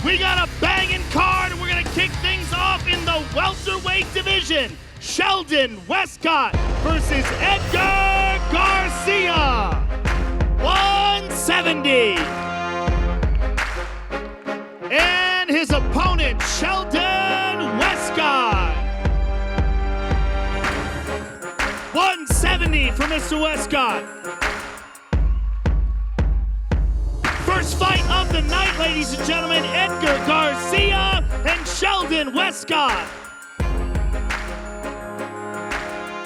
We got a banging card, and we're going to kick things off in the welterweight division. Sheldon Westcott versus Edgar Garcia. 170. And his opponent, Sheldon Westcott. 170 for Mr. Westcott. First fight of the night, ladies and gentlemen, Edgar Garcia and Sheldon Westcott.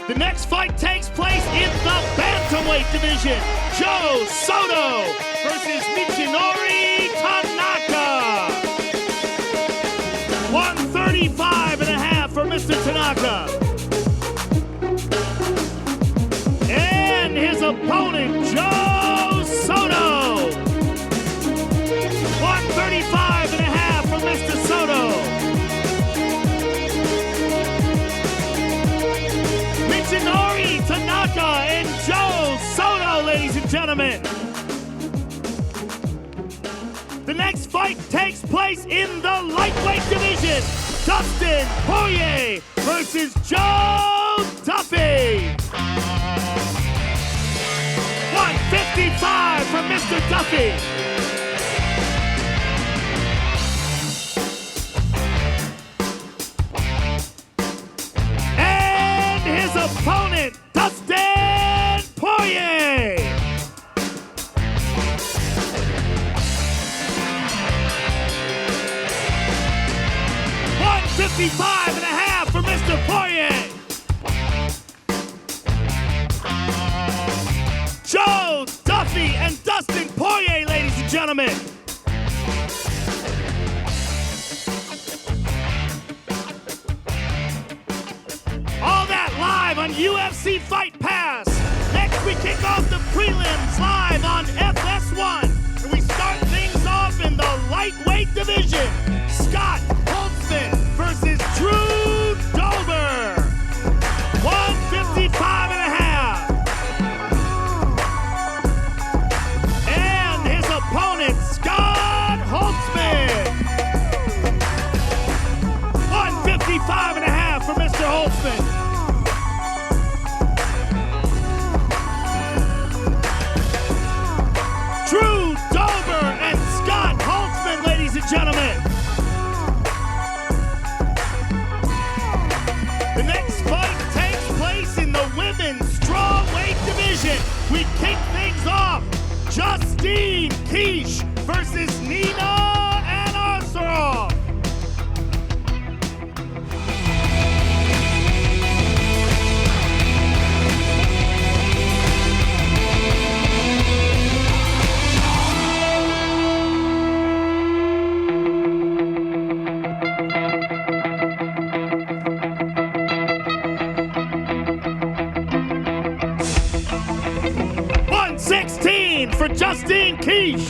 The next fight takes place in the bantamweight division. Joe Soto versus Michinori Tanaka. 135.5 for Mr. Tanaka. And his opponent, Joe Soto. 135.5 for Mr. Soto. Michinori Tanaka and Joe Soto, ladies and gentlemen. The next fight takes place in the lightweight division. Dustin Poirier versus Joe Duffy. 155 for Mr. Duffy. And his opponent, Dustin Poirier. 155.5 for Mr. Poirier. Joe Duffy and Dustin Poirier, ladies and gentlemen. All that live on UFC Fight Pass. Next, we kick off the prelims live on FS1. And we start things off in the lightweight division. Scott Holtzman versus Drew Dober. 155.5. And his opponent, Scott Holtzman. 155.5 for Mr. Holtzman. Drew Dober and Scott Holtzman, ladies and gentlemen. The next fight takes place in the women's strawweight division. We kick things off. Justine Kish versus Nina Anasarov. For Justine Kish.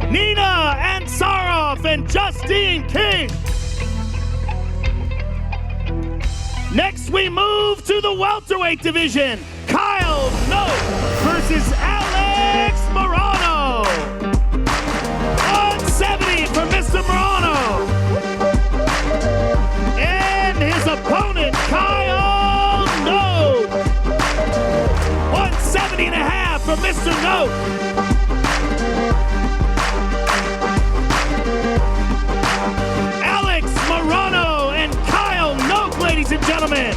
Nina Ansaroff and Justine Kish. Next, we move to the welterweight division. Kyle Note versus Alex Morano. 170 for Mr. Morano. And his opponent, Kyle Note. 170.5 for Mr. Note. Alex Morano and Kyle Note, ladies and gentlemen.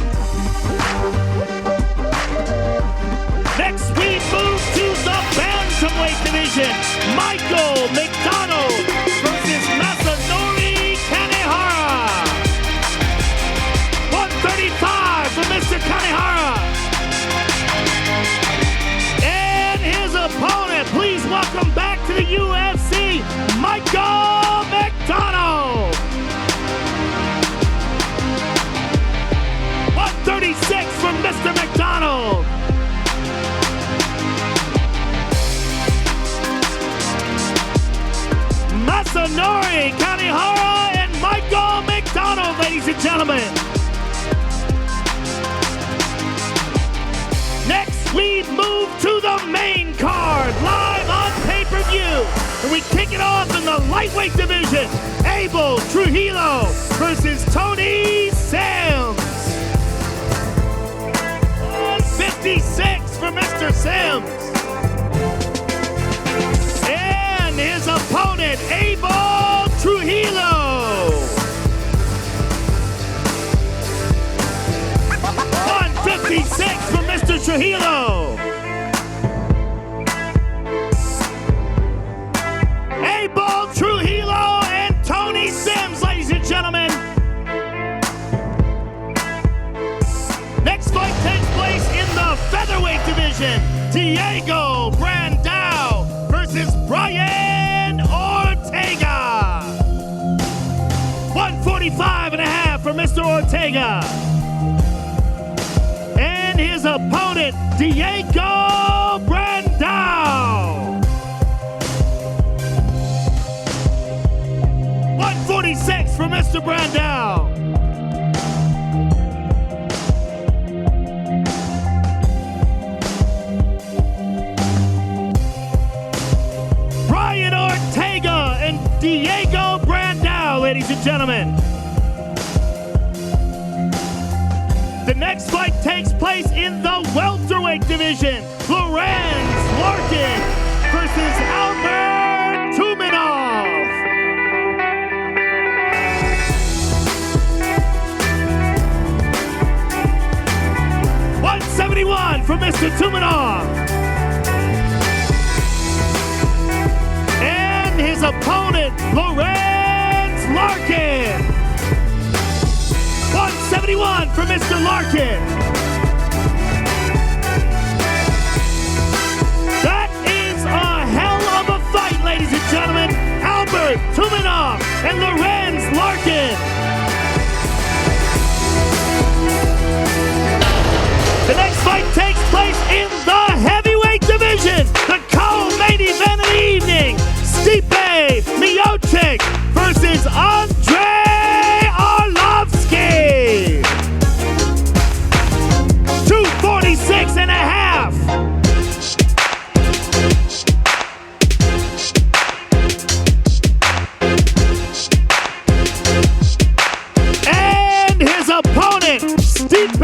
Next, we move to the bantamweight division. Michael McDonald versus Masanori Kanehara. 135 for Mr. Kanehara. And his opponent, please we move to the main card, live on pay-per-view. And we kick it off in the lightweight division. Abel Trujillo versus Tony Sims. 56 for Mr. Sims. And his opponent, Abel Trujillo. 156 for Mr. Trujillo. Abel Trujillo and Tony Sims, ladies and gentlemen. Next fight takes place in the featherweight division. Diego Brandao versus Brian Ortega. 145.5 for Mr. Ortega. And his opponent, Diego Brandao. 146 for Mr. Brandao. Brian Ortega and Diego Brandao, ladies and gentlemen. The next fight takes place in the welterweight division. Lorenz Larkin versus Albert Tumenov. 171 for Mr. Tumenov. And his opponent, Lorenz Larkin. 171 for Mr. Larkin. That is a hell of a fight, ladies and gentlemen. Albert Tumenov and Lorenz Larkin. The next fight takes place in the heavyweight division. The co-main event of the evening. Stipe Miocic versus Andrei Arlovski. 246.5. And his opponent, Stipe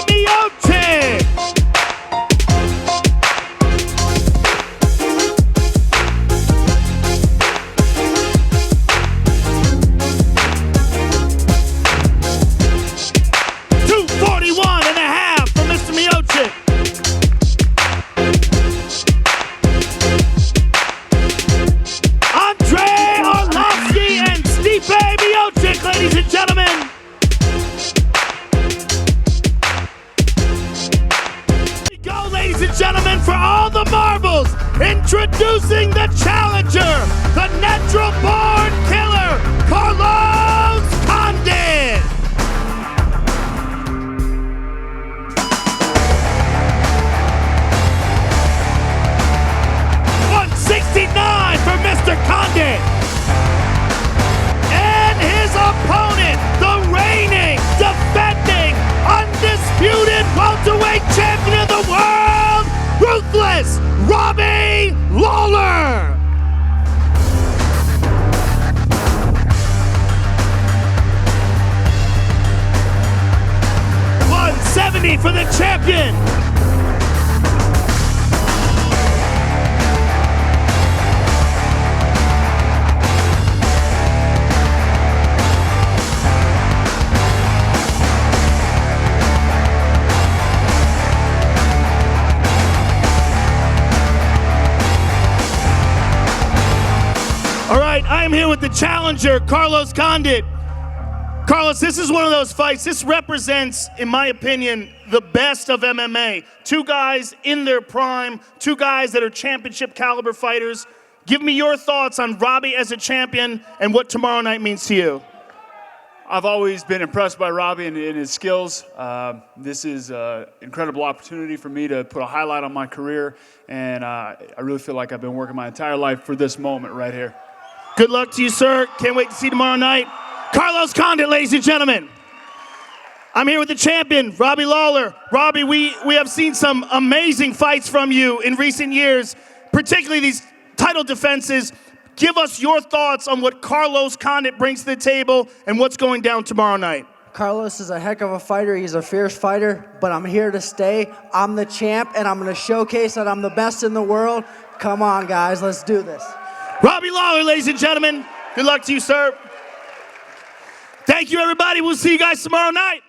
Miocic. 241.5 for Mr. Miocic. Andrei Arlovski and Stipe Miocic, ladies and gentlemen. Here we go, ladies and gentlemen, for all the marbles. Introducing the challenger, the natural-born killer, Carlos Condit. 169 for Mr. Condit. And his opponent, the reigning, defending, undisputed welterweight champion of the world, Ruthless Robbie Lawler. 170 for the champion. All right, I am here with the challenger, Carlos Condit. Carlos, this is one of those fights. This represents, in my opinion, the best of MMA. Two guys in their prime, two guys that are championship caliber fighters. Give me your thoughts on Robbie as a champion and what tomorrow night means to you. I've always been impressed by Robbie and his skills. This is an incredible opportunity for me to put a highlight on my career, and I really feel like I've been working my entire life for this moment right here. Good luck to you, sir. Can't wait to see you tomorrow night. Carlos Condit, ladies and gentlemen. I'm here with the champion, Robbie Lawler. Robbie, we have seen some amazing fights from you in recent years, particularly these title defenses. Give us your thoughts on what Carlos Condit brings to the table and what's going down tomorrow night. Carlos is a heck of a fighter. He's a fierce fighter, but I'm here to stay. I'm the champ, and I'm going to showcase that I'm the best in the world. Come on, guys. Let's do this. Robbie Lawler, ladies and gentlemen. Good luck to you, sir. Thank you, everybody. We'll see you guys tomorrow night.